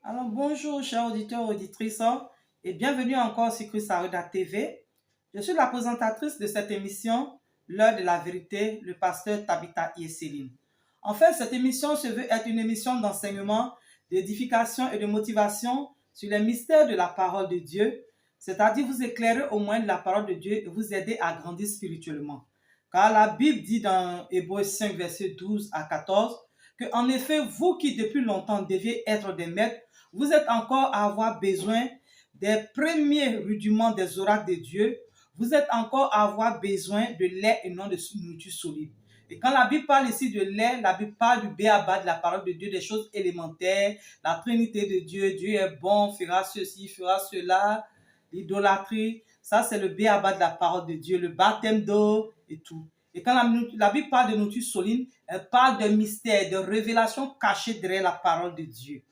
Alors bonjour chers auditeurs et auditrices et bienvenue encore sur Christ Saruda TV. Je suis la présentatrice de cette émission, L'heure de la vérité, le pasteur Tabitha Yeseline. En fait, cette émission se veut être une émission d'enseignement, d'édification et de motivation sur les mystères de la parole de Dieu, c'est-à-dire vous éclairer au moins de la parole de Dieu et vous aider à grandir spirituellement. Car la Bible dit dans Hébreux 5, verset 12 à 14, que en effet, vous qui depuis longtemps deviez être des maîtres, vous êtes encore à avoir besoin des premiers rudiments des oracles de Dieu. Vous êtes encore à avoir besoin de lait et non de nourriture solide. Et quand la Bible parle ici de lait, la Bible parle du béaba de la parole de Dieu, des choses élémentaires, la Trinité de Dieu, Dieu est bon, fera ceci, fera cela, l'idolâtrie. Ça, c'est le béaba de la parole de Dieu, le baptême d'eau et tout. Et quand la Bible parle de nourriture solide, elle parle de mystère, de révélations cachées derrière la parole de Dieu.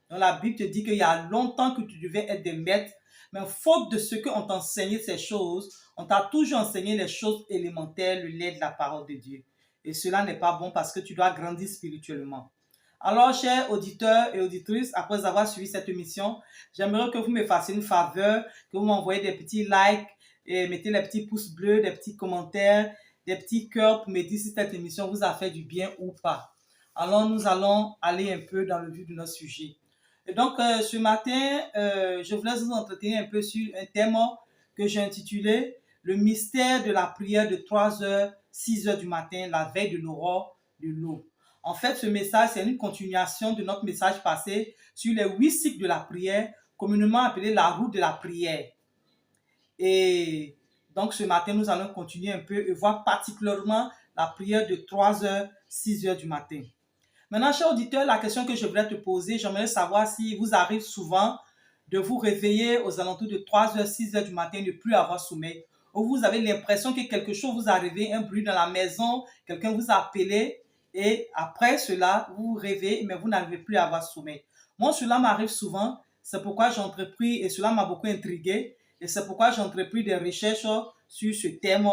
Donc la Bible te dit qu'il y a longtemps que tu devais être des maîtres, mais faute de ce qu'on t'a enseigné ces choses, on t'a toujours enseigné les choses élémentaires, le lait de la parole de Dieu. Et cela n'est pas bon parce que tu dois grandir spirituellement. Alors, chers auditeurs et auditrices, après avoir suivi cette émission, j'aimerais que vous me fassiez une faveur, que vous m'envoyez des petits likes, et mettez les petits pouces bleus, des petits commentaires, des petits cœurs pour me dire si cette émission vous a fait du bien ou pas. Alors, nous allons aller un peu dans le vif de notre sujet. Et donc, ce matin, je voulais vous entretenir un peu sur un thème que j'ai intitulé Le mystère de la prière de 3 heures, 6 heures du matin, la veille de l'aurore de l'aube. En fait, ce message, c'est une continuation de notre message passé sur les 8 cycles de la prière, communément appelé la route de la prière. Et donc, ce matin, nous allons continuer un peu et voir particulièrement la prière de 3 heures, 6 heures du matin. Maintenant, cher auditeur, la question que je voulais te poser, j'aimerais savoir si vous arrive souvent de vous réveiller aux alentours de 3 heures, 6 heures du matin, de ne plus avoir sommeil, ou vous avez l'impression que quelque chose vous arrive, un bruit dans la maison, quelqu'un vous a appelé, et après cela, vous vous réveillez, mais vous n'arrivez plus à avoir sommeil. Moi, cela m'arrive souvent, c'est pourquoi j'ai entrepris, et cela m'a beaucoup intrigué, et c'est pourquoi j'ai entrepris des recherches sur ce thème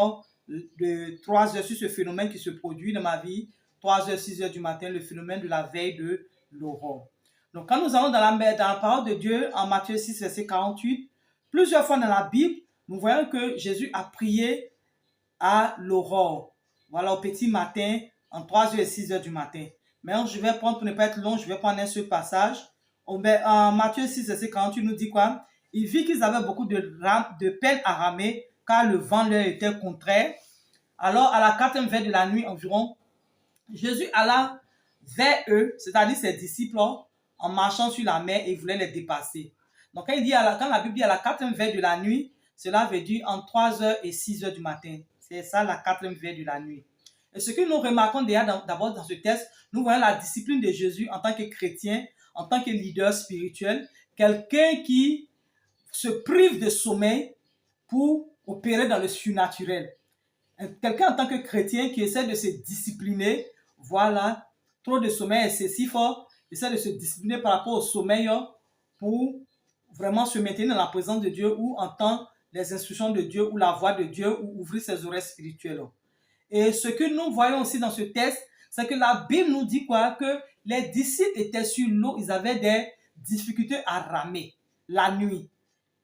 de 3 heures, sur ce phénomène qui se produit dans ma vie, 3 heures, 6 heures du matin, le phénomène de la veille de l'aurore. Donc, quand nous allons dans la parole de Dieu, en Matthieu 6, verset 48, plusieurs fois dans la Bible, nous voyons que Jésus a prié à l'aurore. Voilà, au petit matin, en 3 heures et 6 heures du matin. Maintenant, je vais prendre, pour ne pas être long, je vais prendre un seul passage. En Matthieu 6, verset 48, nous dit quoi? Il vit qu'ils avaient beaucoup de peine à ramer, car le vent leur était contraire. Alors, à la 4e veille de la nuit environ, Jésus alla vers eux, c'est-à-dire ses disciples, en marchant sur la mer et il voulait les dépasser. Donc, quand la Bible dit à la 4e veille de la nuit, cela veut dire en 3 heures et 6 heures du matin. C'est ça la 4e veille de la nuit. Et ce que nous remarquons d'abord dans ce texte, nous voyons la discipline de Jésus en tant que chrétien, en tant que leader spirituel, quelqu'un qui se prive de sommeil pour opérer dans le surnaturel. Quelqu'un en tant que chrétien qui essaie de se discipliner, voilà, trop de sommeil excessif, essaie de se discipliner par rapport au sommeil pour vraiment se maintenir dans la présence de Dieu ou entendre les instructions de Dieu ou la voix de Dieu ou ouvrir ses oreilles spirituelles. Et ce que nous voyons aussi dans ce texte, c'est que la Bible nous dit quoi? Que les disciples étaient sur l'eau, ils avaient des difficultés à ramer la nuit.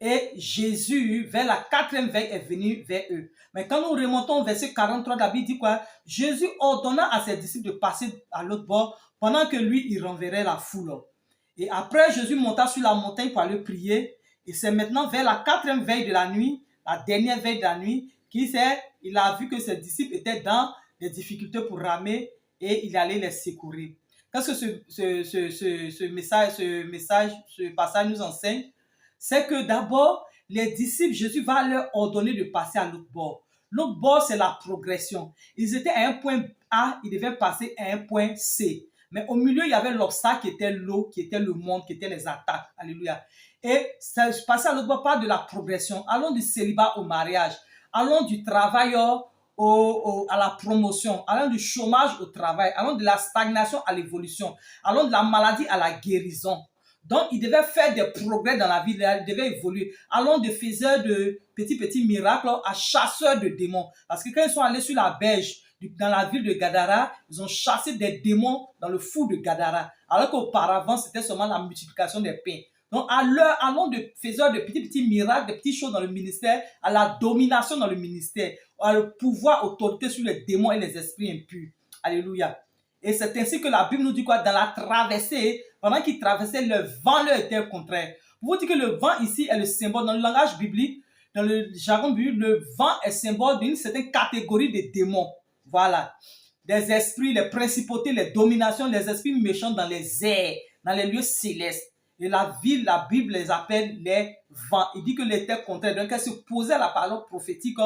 Et Jésus, vers la 4e veille, est venu vers eux. Mais quand nous remontons au verset 43, la Bible dit quoi? Jésus ordonna à ses disciples de passer à l'autre bord pendant que lui, il renverrait la foule. Et après, Jésus monta sur la montagne pour aller prier. Et c'est maintenant vers la 4e veille de la nuit, la dernière veille de la nuit, il a vu que ses disciples étaient dans des difficultés pour ramer et il allait les secourir. Qu'est-ce que ce passage nous enseigne? C'est que d'abord, les disciples, Jésus va leur ordonner de passer à l'autre bord. L'autre bord, c'est la progression. Ils étaient à un point A, ils devaient passer à un point C. Mais au milieu, il y avait l'obstacle qui était l'eau, qui était le monde, qui était les attaques. Alléluia. Et passer à l'autre bord parle de la progression. Allons du célibat au mariage. Allons du travail à la promotion. Allons du chômage au travail. Allons de la stagnation à l'évolution. Allons de la maladie à la guérison. Donc, il devait faire des progrès dans la vie, il devait évoluer. Allons de faiseurs de petits miracles à chasseurs de démons. Parce que quand ils sont allés sur la berge dans la ville de Gadara, ils ont chassé des démons dans le fou de Gadara. Alors qu'auparavant, c'était seulement la multiplication des pains. Donc, allons de faiseurs de petits miracles, de petites choses dans le ministère, à la domination dans le ministère, à le pouvoir, autorité sur les démons et les esprits impurs. Alléluia. Et c'est ainsi que la Bible nous dit quoi? Dans la traversée, pendant qu'ils traversaient, le vent leur était contraire. Pour vous dire que le vent ici est le symbole, dans le langage biblique, dans le jargon biblique, le vent est symbole d'une certaine catégorie de démons. Voilà. Des esprits, les principautés, les dominations, les esprits méchants dans les airs, dans les lieux célestes. Et la Bible les appelle les vents. Il dit que l'été contraire. Donc, elle se posait à la parole prophétique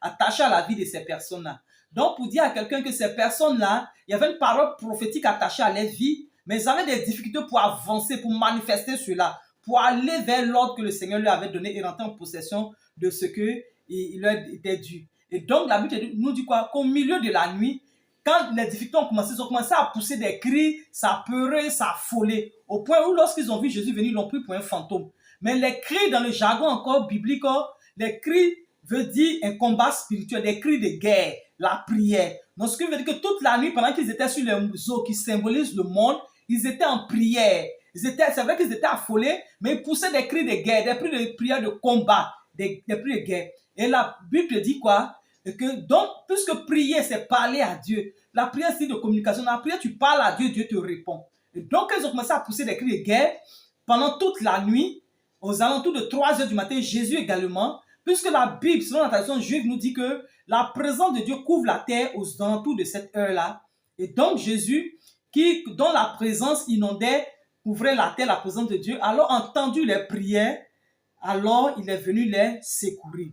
attachée à la vie de ces personnes-là. Donc, pour dire à quelqu'un que ces personnes-là, il y avait une parole prophétique attachée à leur vie, mais ils avaient des difficultés pour avancer, pour manifester cela, pour aller vers l'ordre que le Seigneur leur avait donné et rentrer en possession de ce qu'il leur était dû. Et donc, la Bible nous dit quoi? Qu'au milieu de la nuit, quand les difficultés ont commencé, ils ont commencé à pousser des cris, ça pleurait, ça affolait, au point où lorsqu'ils ont vu Jésus venir, ils l'ont pris pour un fantôme. Mais les cris dans le jargon encore biblique, les cris veut dire un combat spirituel, des cris de guerre, la prière. Donc, ce qui veut dire que toute la nuit, pendant qu'ils étaient sur les eaux qui symbolisent le monde, ils étaient en prière. C'est vrai qu'ils étaient affolés, mais ils poussaient des cris de guerre, des cris de prière de combat, des cris de guerre. Et la Bible dit quoi? Que donc, puisque prier, c'est parler à Dieu. La prière, c'est de communication. Dans la prière, tu parles à Dieu, Dieu te répond. Et donc, ils ont commencé à pousser des cris de guerre pendant toute la nuit, aux alentours de 3 heures du matin, Jésus également, puisque la Bible, selon la tradition juive, nous dit que la présence de Dieu couvre la terre aux alentours de cette heure-là. Et donc, Jésus, dont la présence inondait, couvrait la terre, la présence de Dieu, alors entendu les prières, alors il est venu les secourir.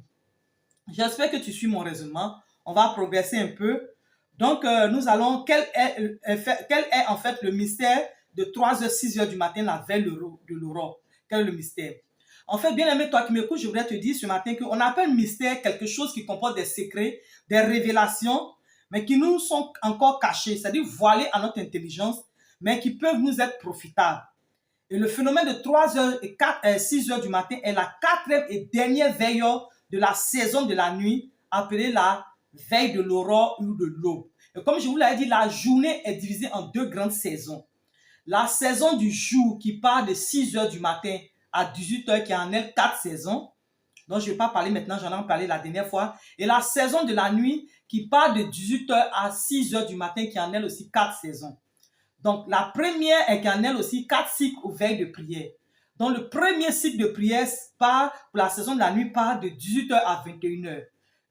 J'espère que tu suis mon raisonnement. On va progresser un peu. Donc, nous allons, quel est en fait le mystère de 3h, 6h du matin, la veille de l'aurore? Quel est le mystère? En fait, bien aimé, toi qui m'écoutes, je voudrais te dire ce matin qu'on appelle mystère quelque chose qui comporte des secrets, des révélations, mais qui nous sont encore cachés, c'est-à-dire voilés à notre intelligence, mais qui peuvent nous être profitables. Et le phénomène de 3h et 6h du matin est la 4e et dernière veille de la saison de la nuit, appelée la veille de l'aurore ou de l'aube. Et comme je vous l'avais dit, la journée est divisée en 2 grandes saisons. La saison du jour qui part de 6h du matin à 18h, qui en elle 4 saisons. Donc, je ne vais pas parler maintenant, j'en ai parlé la dernière fois. Et la saison de la nuit qui part de 18h à 6h du matin, qui en elle aussi 4 saisons. Donc, la première est qu'en elle aussi 4 cycles aux veilles de prière. Donc, le premier cycle de prière part, pour la saison de la nuit, part de 18h à 21h.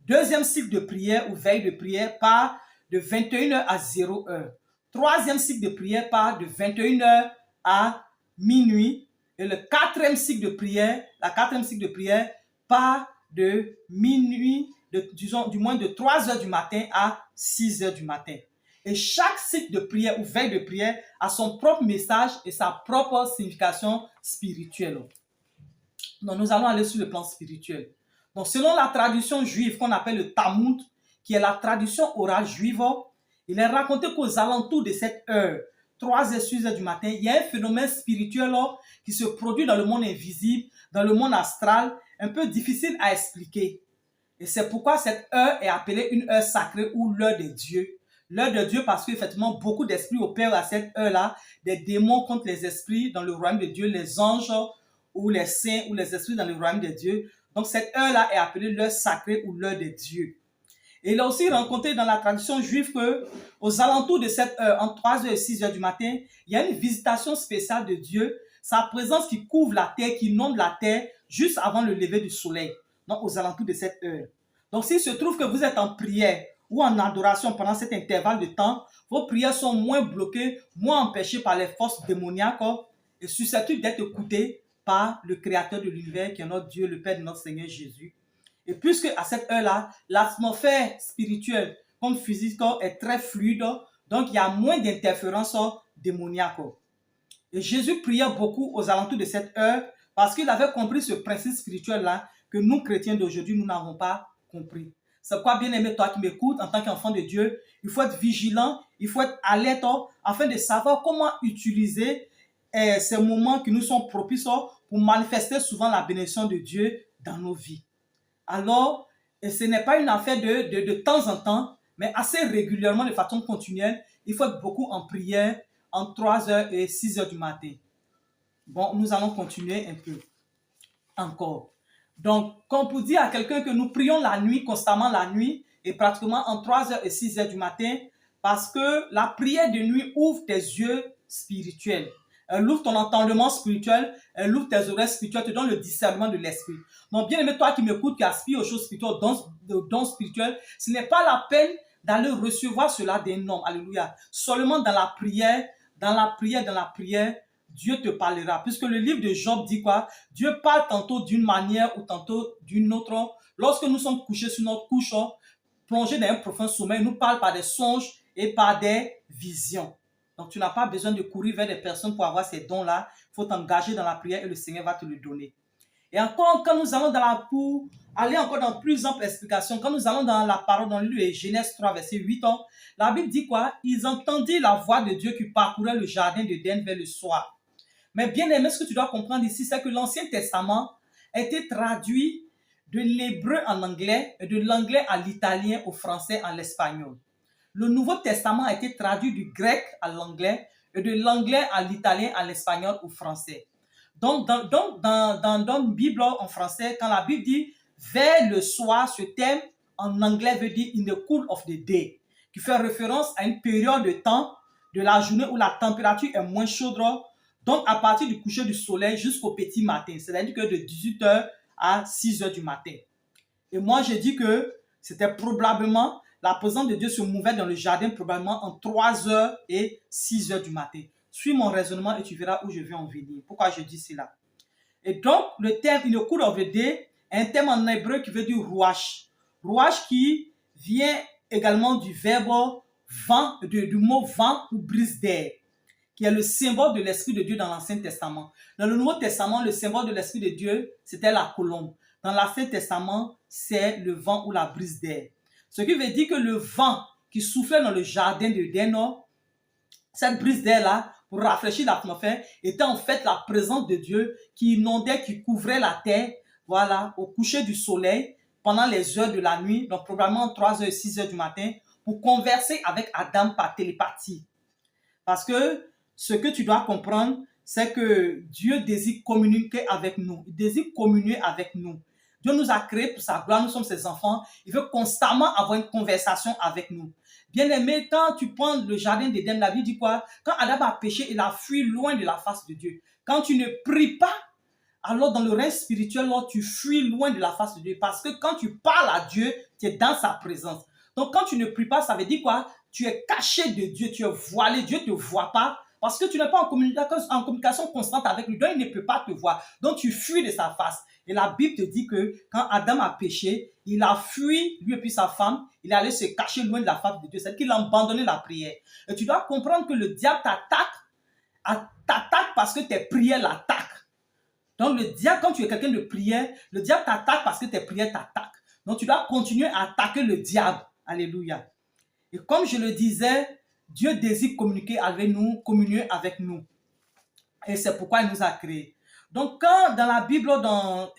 Deuxième cycle de prière ou veille de prière part de 21h à 0h. Troisième cycle de prière part de 21h à minuit. Et le quatrième cycle de prière, la quatrième cycle de prière part de minuit, du moins de 3h du matin à 6h du matin. Et chaque cycle de prière ou veille de prière a son propre message et sa propre signification spirituelle. Donc, nous allons aller sur le plan spirituel. Donc, selon la tradition juive qu'on appelle le Talmud, qui est la tradition orale juive, il est raconté qu'aux alentours de cette heure, 3h, 6h du matin, il y a un phénomène spirituel qui se produit dans le monde invisible, dans le monde astral, un peu difficile à expliquer. Et c'est pourquoi cette heure est appelée une heure sacrée ou l'heure de Dieu. L'heure de Dieu parce qu'effectivement, beaucoup d'esprits opèrent à cette heure-là, des démons contre les esprits dans le royaume de Dieu, les anges ou les saints ou les esprits dans le royaume de Dieu. Donc cette heure-là est appelée l'heure sacrée ou l'heure de Dieu. Et il a aussi rencontré dans la tradition juive qu'aux alentours de cette heure, entre 3h et 6h du matin, il y a une visitation spéciale de Dieu, sa présence qui couvre la terre, qui inonde la terre juste avant le lever du soleil, donc aux alentours de cette heure. Donc s'il se trouve que vous êtes en prière ou en adoration pendant cet intervalle de temps, vos prières sont moins bloquées, moins empêchées par les forces démoniaques et susceptibles d'être écoutées par le Créateur de l'univers qui est notre Dieu, le Père de notre Seigneur Jésus. Et puisque à cette heure-là, l'atmosphère spirituelle comme physique est très fluide, donc il y a moins d'interférences démoniaques. Et Jésus priait beaucoup aux alentours de cette heure parce qu'il avait compris ce principe spirituel-là que nous, chrétiens d'aujourd'hui, nous n'avons pas compris. C'est quoi, bien aimé, toi qui m'écoutes, en tant qu'enfant de Dieu, il faut être vigilant, il faut être alerte afin de savoir comment utiliser ces moments qui nous sont propices pour manifester souvent la bénédiction de Dieu dans nos vies. Alors, ce n'est pas une affaire de temps en temps, Mais assez régulièrement, de façon continuelle, il faut être beaucoup en prière en 3 heures et 6 heures du matin. Bon, nous allons continuer un peu encore. Donc, comme pour dire à quelqu'un que nous prions la nuit, constamment la nuit, et pratiquement en 3 heures et 6 heures du matin, parce que la prière de nuit ouvre tes yeux spirituels. Elle ouvre ton entendement spirituel, elle ouvre tes oreilles spirituelles, te donne le discernement de l'esprit. Donc, bien aimé, toi qui m'écoutes, qui aspires aux choses spirituelles, aux dons spirituels, ce n'est pas la peine d'aller recevoir cela d'un homme. Alléluia. Seulement dans la prière, Dieu te parlera. Puisque le livre de Job dit quoi? Dieu parle tantôt d'une manière ou tantôt d'une autre. Lorsque nous sommes couchés sur notre couche, plongés dans un profond sommeil, nous parle par des songes et par des visions. Donc, tu n'as pas besoin de courir vers des personnes pour avoir ces dons-là. Il faut t'engager dans la prière et le Seigneur va te le donner. Et encore, quand nous allons pour aller encore dans plus ample explication, quand nous allons dans la parole, dans le livre de Genèse 3, verset 8, la Bible dit quoi? Ils entendirent la voix de Dieu qui parcourait le jardin d'Éden vers le soir. Mais bien aimé, ce que tu dois comprendre ici, c'est que l'Ancien Testament a été traduit de l'hébreu en anglais et de l'anglais à l'italien, au français, à l'espagnol. Le Nouveau Testament a été traduit du grec à l'anglais et de l'anglais à l'italien, à l'espagnol, au français. Donc, dans une Bible en français, quand la Bible dit vers le soir, ce terme en anglais veut dire in the cool of the day, qui fait référence à une période de temps de la journée où la température est moins chaude, donc à partir du coucher du soleil jusqu'au petit matin, c'est-à-dire que de 18h à 6h du matin. Et moi, j'ai dit que c'était probablement, la présence de Dieu se mouvait dans le jardin probablement en 3h et 6h du matin. Suis mon raisonnement et tu verras où je vais en venir. Pourquoi je dis cela? Et donc, le terme in the cool of the day est un terme en hébreu qui veut dire rouage. Rouage qui vient également du verbe vent, du mot vent ou brise d'air, qui est le symbole de l'Esprit de Dieu dans l'Ancien Testament. Dans le Nouveau Testament, le symbole de l'Esprit de Dieu, c'était la colombe. Dans l'Ancien Testament, c'est le vent ou la brise d'air. Ce qui veut dire que le vent qui soufflait dans le jardin d'Éden, cette brise d'air-là, pour rafraîchir l'atmosphère, était en fait la présence de Dieu qui inondait, qui couvrait la terre, voilà, au coucher du soleil, pendant les heures de la nuit, donc probablement 3h et 6h du matin, pour converser avec Adam par télépathie. Parce que ce que tu dois comprendre, c'est que Dieu désire communiquer avec nous. Il désire communier avec nous. Dieu nous a créés pour sa gloire, nous sommes ses enfants. Il veut constamment avoir une conversation avec nous. Bien aimé, quand tu prends le jardin d'Éden, la Bible dit quoi? Quand Adam a péché, il a fui loin de la face de Dieu. Quand tu ne pries pas, alors dans le règne spirituel, tu fuis loin de la face de Dieu. Parce que quand tu parles à Dieu, tu es dans sa présence. Donc quand tu ne pries pas, ça veut dire quoi? Tu es caché de Dieu, tu es voilé, Dieu ne te voit pas. Parce que tu n'es pas en communication constante avec lui, donc il ne peut pas te voir. Donc tu fuis de sa face. Et la Bible te dit que quand Adam a péché, il a fui, lui et puis sa femme, il est allé se cacher loin de la face de Dieu. C'est qu'il a abandonné la prière. Et tu dois comprendre que le diable t'attaque parce que tes prières l'attaquent. Donc le diable, quand tu es quelqu'un de prière, le diable t'attaque parce que tes prières t'attaquent. Donc tu dois continuer à attaquer le diable. Alléluia. Et comme je le disais, Dieu désire communiquer avec nous, communier avec nous. Et c'est pourquoi il nous a créés. Donc, quand dans la Bible, dans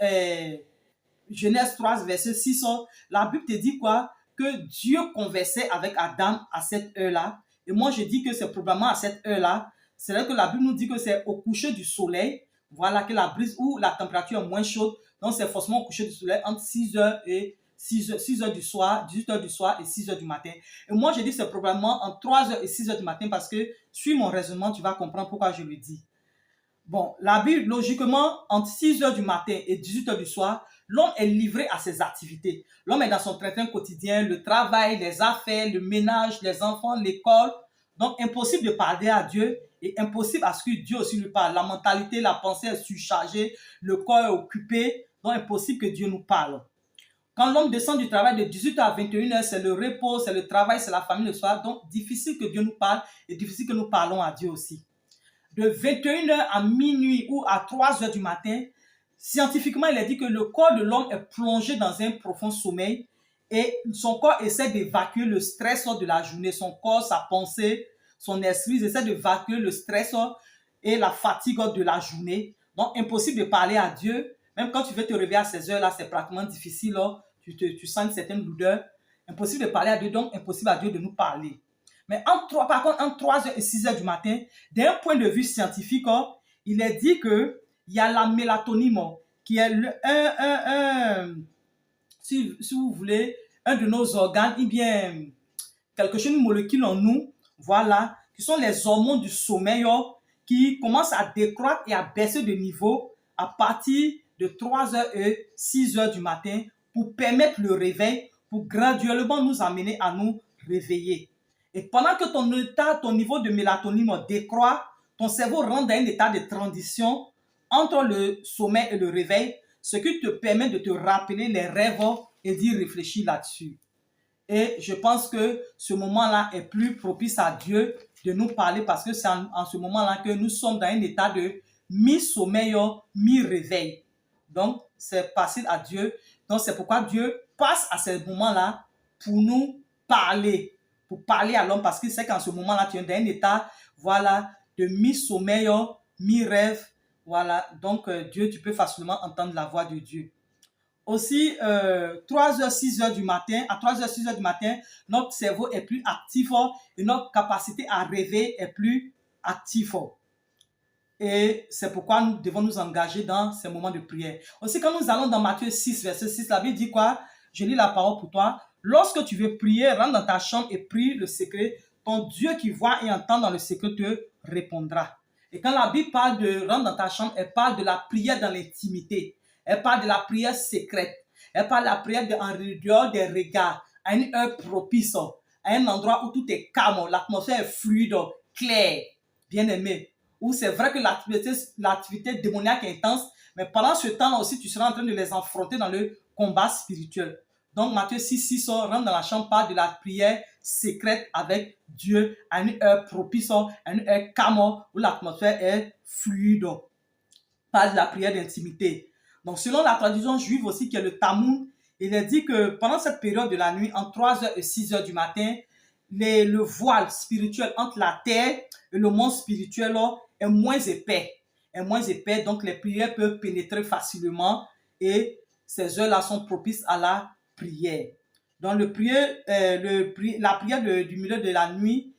Genèse 3, verset 6, la Bible te dit quoi? Que Dieu conversait avec Adam à cette heure-là. Et moi, je dis que c'est probablement à cette heure-là. C'est là que la Bible nous dit que c'est au coucher du soleil. Voilà que la brise ou la température est moins chaude. Donc, c'est forcément au coucher du soleil entre 6h et 6h du soir, 18h du soir et 6h du matin. Et moi, je dis que c'est probablement entre 3h et 6h du matin parce que, suis mon raisonnement, tu vas comprendre pourquoi je le dis. Bon, la Bible, logiquement, entre 6h du matin et 18h du soir, l'homme est livré à ses activités. L'homme est dans son train-train quotidien, le travail, les affaires, le ménage, les enfants, l'école. Donc, impossible de parler à Dieu et impossible à ce que Dieu aussi lui parle. La mentalité, la pensée est surchargée, le corps est occupé. Donc, impossible que Dieu nous parle. Quand l'homme descend du travail de 18h à 21h, c'est le repos, c'est le travail, c'est la famille le soir. Donc, difficile que Dieu nous parle et difficile que nous parlons à Dieu aussi. De 21h à minuit ou à 3h du matin, scientifiquement, il est dit que le corps de l'homme est plongé dans un profond sommeil et son corps essaie d'évacuer le stress de la journée. Son corps, sa pensée, son esprit essaie d'évacuer le stress et la fatigue de la journée. Donc, impossible de parler à Dieu. Même quand tu veux te réveiller à ces heures-là, c'est pratiquement difficile. Tu sens une certaine lourdeur. Impossible de parler à Dieu, donc impossible à Dieu de nous parler. Mais par contre, entre 3h et 6h du matin, d'un point de vue scientifique, il est dit qu'il y a la mélatonine qui est si vous voulez, un de nos organes, ou bien quelque chose, une molécule en nous, voilà, qui sont les hormones du sommeil qui commencent à décroître et à baisser de niveau à partir de 3h et 6h du matin pour permettre le réveil, pour graduellement nous amener à nous réveiller. Et pendant que ton niveau de mélatonine décroît, ton cerveau rentre dans un état de transition entre le sommeil et le réveil, ce qui te permet de te rappeler les rêves et d'y réfléchir là-dessus. Et je pense que ce moment-là est plus propice à Dieu de nous parler parce que c'est en ce moment-là que nous sommes dans un état de mi-sommeil, mi-réveil. Donc, c'est facile à Dieu. Donc, c'est pourquoi Dieu passe à ce moment-là pour nous parler, pour parler à l'homme parce qu'il sait qu'en ce moment-là, tu es dans un état, voilà, de mi-sommeil, mi-rêve. Voilà, donc Dieu, tu peux facilement entendre la voix de Dieu. Aussi, 3h, 6h du matin, à 3h, 6h du matin, notre cerveau est plus actif et notre capacité à rêver est plus active. Et c'est pourquoi nous devons nous engager dans ces moments de prière. Aussi, quand nous allons dans Matthieu 6, verset 6, la Bible dit quoi? Je lis la parole pour toi. Lorsque tu veux prier, rentre dans ta chambre et prie le secret. Ton Dieu qui voit et entend dans le secret te répondra. Et quand la Bible parle de rentrer dans ta chambre, elle parle de la prière dans l'intimité. Elle parle de la prière secrète. Elle parle de la prière en dehors des regards, à une heure propice, à un endroit où tout est calme, l'atmosphère est fluide, claire, bien aimé. Où c'est vrai que l'activité démoniaque est intense, mais pendant ce temps-là aussi, tu seras en train de les affronter dans le combat spirituel. Donc, Matthieu 6, rentre dans la chambre, parle de la prière secrète avec Dieu à une heure propice, à une heure calme, où l'atmosphère est fluide. Parle de la prière d'intimité. Donc, selon la tradition juive aussi, qui est le Talmud, il est dit que pendant cette période de la nuit, entre 3h et 6h du matin, le voile spirituel entre la terre et le monde spirituel est moins épais. Donc les prières peuvent pénétrer facilement et ces heures-là sont propices à la prière. Donc la prière du milieu de la nuit,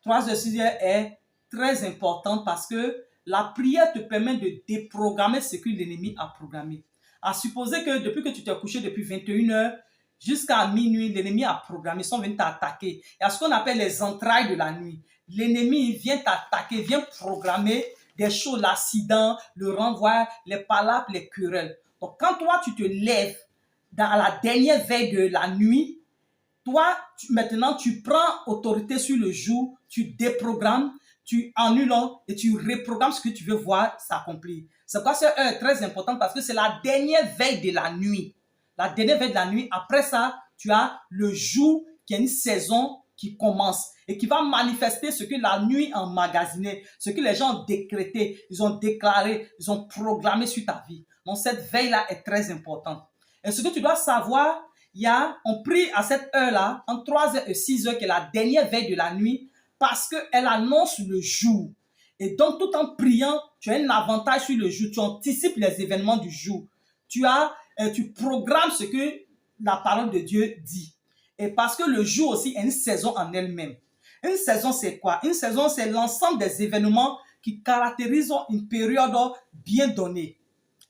3h, 6h est très importante parce que la prière te permet de déprogrammer ce que l'ennemi a programmé. À supposer que depuis que tu t'es couché depuis 21h jusqu'à minuit, l'ennemi a programmé, ils sont venus t'attaquer. Il y a ce qu'on appelle les entrailles de la nuit. L'ennemi vient t'attaquer, vient programmer des choses, l'accident, le renvoi, les palabres, les querelles. Donc quand toi tu te lèves à la dernière veille de la nuit, toi maintenant tu prends autorité sur le jour, tu déprogrammes, tu annules et tu reprogrammes ce que tu veux voir s'accomplir. C'est pourquoi cette heure est très importante parce que c'est la dernière veille de la nuit. La dernière veille de la nuit, après ça, tu as le jour qui est une saison qui commence et qui va manifester ce que la nuit a emmagasiné, ce que les gens ont décrété, ils ont déclaré, ils ont programmé sur ta vie. Donc cette veille-là est très importante. Et ce que tu dois savoir, on prie à cette heure-là, entre 3h et 6h, qui est la dernière veille de la nuit, parce qu'elle annonce le jour. Et donc, tout en priant, tu as un avantage sur le jour. Tu anticipes les événements du jour. Tu programmes ce que la parole de Dieu dit. Et parce que le jour aussi est une saison en elle-même. Une saison, c'est quoi? Une saison, c'est l'ensemble des événements qui caractérisent une période bien donnée.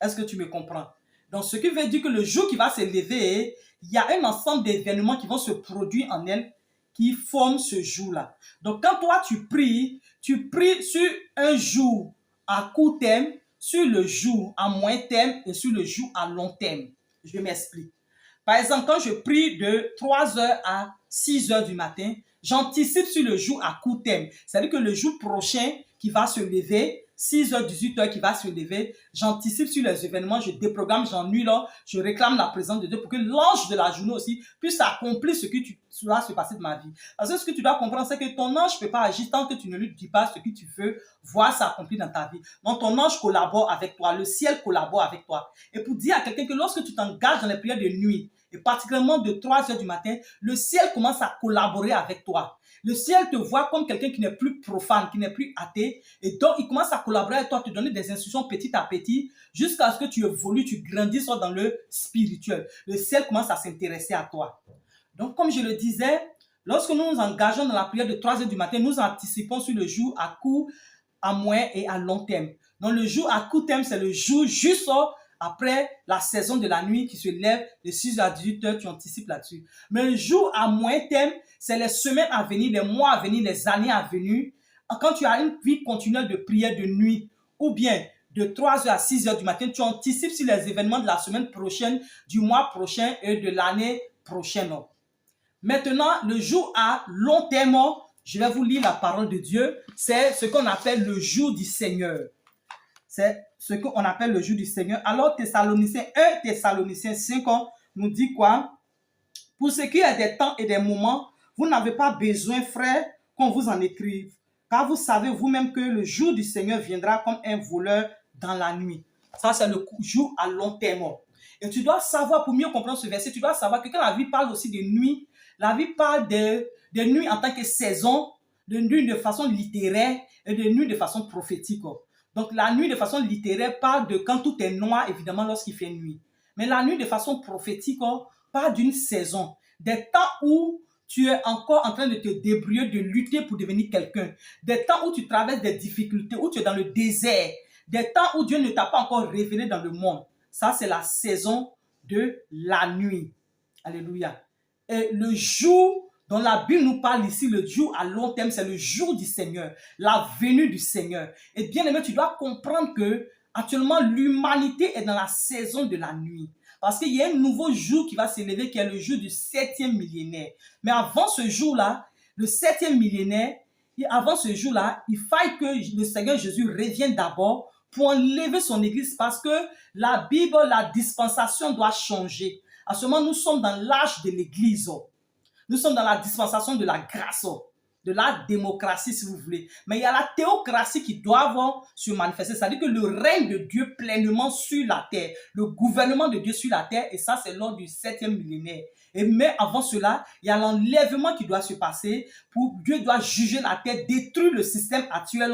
Est-ce que tu me comprends? Donc, ce qui veut dire que le jour qui va se lever, il y a un ensemble d'événements qui vont se produire en elle qui forment ce jour-là. Donc, quand toi, tu pries sur un jour à court terme, sur le jour à moyen terme et sur le jour à long terme. Je m'explique. Par exemple, quand je prie de 3h à 6h du matin, j'anticipe sur le jour à court terme. C'est-à-dire que le jour prochain qui va se lever, 6h, 18h qui va se lever, j'anticipe sur les événements, je déprogramme, j'annule, je réclame la présence de Dieu pour que l'ange de la journée aussi puisse accomplir ce qui va se passer de ma vie. Parce que ce que tu dois comprendre, c'est que ton ange ne peut pas agir tant que tu ne lui dis pas ce que tu veux voir s'accomplir dans ta vie. Donc ton ange collabore avec toi, le ciel collabore avec toi. Et pour dire à quelqu'un que lorsque tu t'engages dans les prières de nuit, et particulièrement de 3h du matin, le ciel commence à collaborer avec toi. Le ciel te voit comme quelqu'un qui n'est plus profane, qui n'est plus athée. Et donc, il commence à collaborer avec toi, te donner des instructions petit à petit, jusqu'à ce que tu évolues, tu grandisses dans le spirituel. Le ciel commence à s'intéresser à toi. Donc, comme je le disais, lorsque nous nous engageons dans la prière de 3 heures du matin, nous anticipons sur le jour à court, à moyen et à long terme. Donc, le jour à court terme, c'est le jour juste après la saison de la nuit qui se lève de 6 à 18 heures, tu anticipes là-dessus. Mais le jour à moyen terme, c'est les semaines à venir, les mois à venir, les années à venir. Quand tu as une vie continuelle de prière de nuit ou bien de 3 heures à 6 heures du matin, tu anticipes sur les événements de la semaine prochaine, du mois prochain et de l'année prochaine. Maintenant, le jour à long terme, je vais vous lire la parole de Dieu. C'est ce qu'on appelle le jour du Seigneur. C'est ce qu'on appelle le jour du Seigneur. Alors, 1 Thessaloniciens 5 nous dit quoi? Pour ce qui est des temps et des moments, vous n'avez pas besoin, frères, qu'on vous en écrive. Car vous savez vous-même que le jour du Seigneur viendra comme un voleur dans la nuit. Ça, c'est le jour à long terme. Et tu dois savoir, pour mieux comprendre ce verset, tu dois savoir que quand la Bible parle aussi de nuit, la Bible parle de nuit en tant que saison, de nuit de façon littéraire et de nuit de façon prophétique. Donc, la nuit de façon littéraire parle de quand tout est noir, évidemment, lorsqu'il fait nuit. Mais la nuit de façon prophétique parle d'une saison, des temps où tu es encore en train de te débrouiller, de lutter pour devenir quelqu'un, des temps où tu traverses des difficultés, où tu es dans le désert, des temps où Dieu ne t'a pas encore révélé dans le monde. Ça, c'est la saison de la nuit. Alléluia. Et le jour dont la Bible nous parle ici, le jour à long terme, c'est le jour du Seigneur, la venue du Seigneur. Et bien aimé, tu dois comprendre que actuellement, l'humanité est dans la saison de la nuit. Parce qu'il y a un nouveau jour qui va s'élever, qui est le jour du 7e millénaire. Mais avant ce jour-là, le 7e millénaire, avant ce jour-là, il faille que le Seigneur Jésus revienne d'abord pour enlever son église parce que la Bible, la dispensation doit changer. À ce moment, nous sommes dans l'âge de l'église. Nous sommes dans la dispensation de la grâce, de la démocratie si vous voulez. Mais il y a la théocratie qui doit se manifester. C'est-à-dire que le règne de Dieu pleinement sur la terre, le gouvernement de Dieu sur la terre, et ça c'est lors du 7e millénaire. Mais avant cela, il y a l'enlèvement qui doit se passer. Dieu doit juger la terre, détruire le système actuel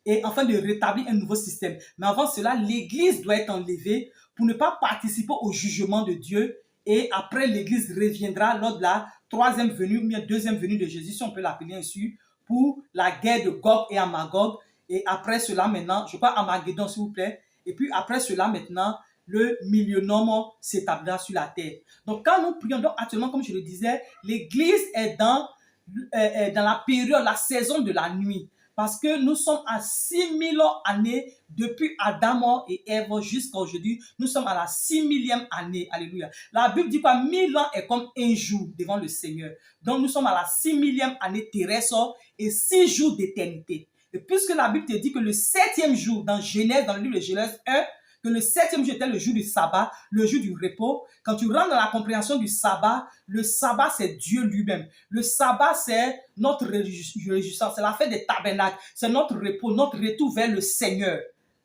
et enfin de rétablir un nouveau système. Mais avant cela, l'église doit être enlevée pour ne pas participer au jugement de Dieu. Et après, l'église reviendra lors de la 3e venue ou bien 2e venue de Jésus, si on peut l'appeler ainsi, pour la guerre de Gog et Magog. Et après cela, maintenant, je crois Armageddon, s'il vous plaît. Et puis après cela, maintenant, le millénium s'établira sur la terre. Donc, quand nous prions, donc actuellement, comme je le disais, l'église est dans la période, la saison de la nuit. Parce que nous sommes à 6000 années depuis Adam et Ève jusqu'à aujourd'hui. Nous sommes à la 6000e année. Alléluia. La Bible dit quoi? 1000 ans est comme un jour devant le Seigneur. Donc nous sommes à la 6000e année terrestre et 6 jours d'éternité. Et puisque la Bible te dit que le 7e jour, dans Genèse, dans le livre de Genèse 1, que le 7e jour était le jour du sabbat, le jour du repos. Quand tu rentres dans la compréhension du sabbat, le sabbat c'est Dieu lui-même. Le sabbat c'est notre réjouissance, c'est la fête des tabernacles, c'est notre repos, notre retour vers le Seigneur.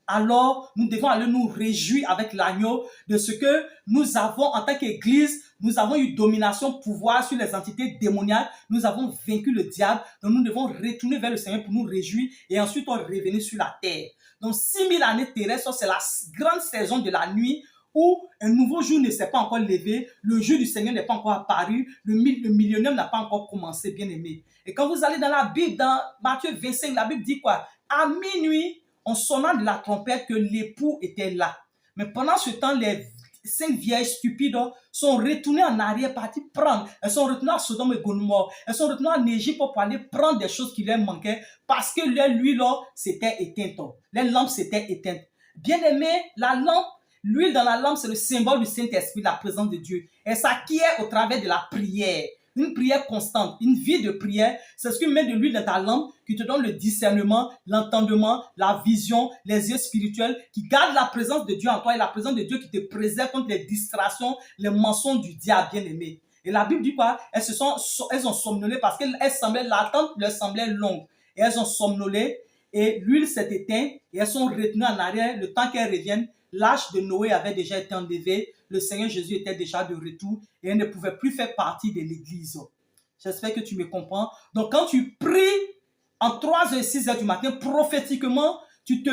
Alors, nous devons aller nous réjouir avec l'agneau de ce que nous avons en tant qu'Église. Nous avons eu domination, pouvoir sur les entités démoniaques. Nous avons vaincu le diable. Donc, nous devons retourner vers le Seigneur pour nous réjouir et ensuite on revenir sur la terre. Donc, 6000 années terrestres, c'est la grande saison de la nuit où un nouveau jour ne s'est pas encore levé, le jour du Seigneur n'est pas encore apparu, le millénium n'a pas encore commencé, bien aimé. Et quand vous allez dans la Bible, dans Matthieu 25, la Bible dit quoi? À minuit, en sonnant de la trompette, que l'époux était là. Mais pendant ce temps, les 5 vieilles stupides sont retournées en arrière, parties prendre. Elles sont retournées à Sodome et Gomorrhe. Elles sont retournées en Égypte pour aller prendre des choses qui leur manquaient parce que l'huile s'était éteinte. Les lampes s'étaient éteintes. Bien aimé, la lampe, l'huile dans la lampe, c'est le symbole du Saint-Esprit, la présence de Dieu. Et ça acquiert au travers de la prière. Une prière constante, une vie de prière, c'est ce qui met de l'huile dans ta lampe, qui te donne le discernement, l'entendement, la vision, les yeux spirituels, qui gardent la présence de Dieu en toi et la présence de Dieu qui te préserve contre les distractions, les mensonges du diable, bien-aimé. Et la Bible dit quoi? Elles ont somnolé parce que l'attente leur semblait longue. Et elles ont somnolé et l'huile s'est éteinte et elles sont retenues en arrière le temps qu'elles reviennent. L'âge de Noé avait déjà été enlevé. Le Seigneur Jésus était déjà de retour et elle ne pouvait plus faire partie de l'église. J'espère que tu me comprends. Donc, quand tu pries en 3 h 6 h du matin, prophétiquement, tu te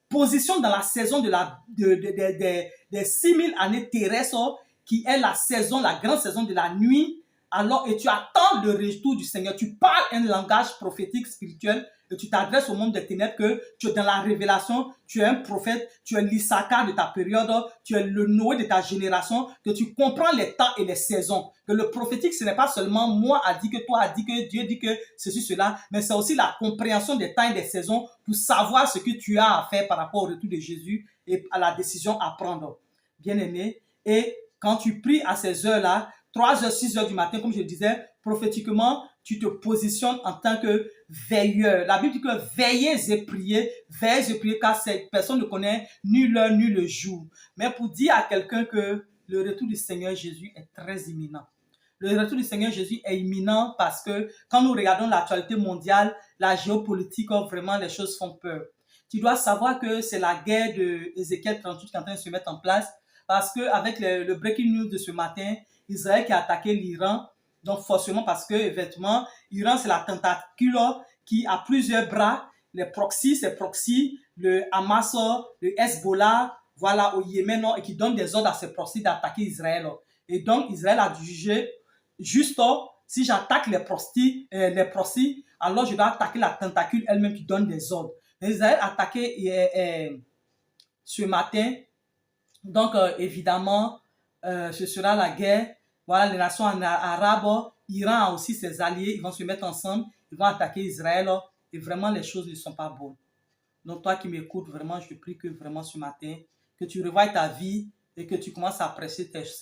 positionnes dans la saison des 6000 années terrestres qui est la saison, la grande saison de la nuit alors, et tu attends le retour du Seigneur, tu parles un langage prophétique spirituel et tu t'adresses au monde des ténèbres, que tu es dans la révélation, tu es un prophète, tu es l'Issachar de ta période, tu es le Noé de ta génération, que tu comprends les temps et les saisons. Que le prophétique, ce n'est pas seulement moi a dit que toi a dit que Dieu dit que ceci, cela, mais c'est aussi la compréhension des temps et des saisons pour savoir ce que tu as à faire par rapport au retour de Jésus et à la décision à prendre. Bien-aimé, et quand tu pries à ces heures-là, 3 heures, 6 heures du matin, comme je le disais, prophétiquement, tu te positionnes en tant que veilleur. La Bible dit que veillez et priez, car cette personne ne connaît ni l'heure ni le jour. Mais pour dire à quelqu'un que le retour du Seigneur Jésus est très imminent. Le retour du Seigneur Jésus est imminent parce que quand nous regardons l'actualité mondiale, la géopolitique, vraiment les choses font peur. Tu dois savoir que c'est la guerre de Ézéchiel 38 qui est en train de se mettre en place parce qu'avec le breaking news de ce matin, Israël qui a attaqué l'Iran, donc forcément parce que, effectivement, l'Iran c'est la tentacule qui a plusieurs bras, les proxys, c'est proxys, le Hamas, le Hezbollah, voilà, au Yémen, et qui donne des ordres à ces proxys d'attaquer Israël. Et donc, Israël a dû juger, juste, si j'attaque les proxys, alors je dois attaquer la tentacule elle-même qui donne des ordres. Mais Israël a attaqué ce matin, donc évidemment, ce sera la guerre. Voilà, les nations arabes, Iran a aussi ses alliés, ils vont se mettre ensemble, ils vont attaquer Israël, et vraiment les choses ne sont pas bonnes. Donc toi qui m'écoutes, vraiment, je te prie que vraiment ce matin, que tu revoies ta vie et que tu commences à apprécier ces choses.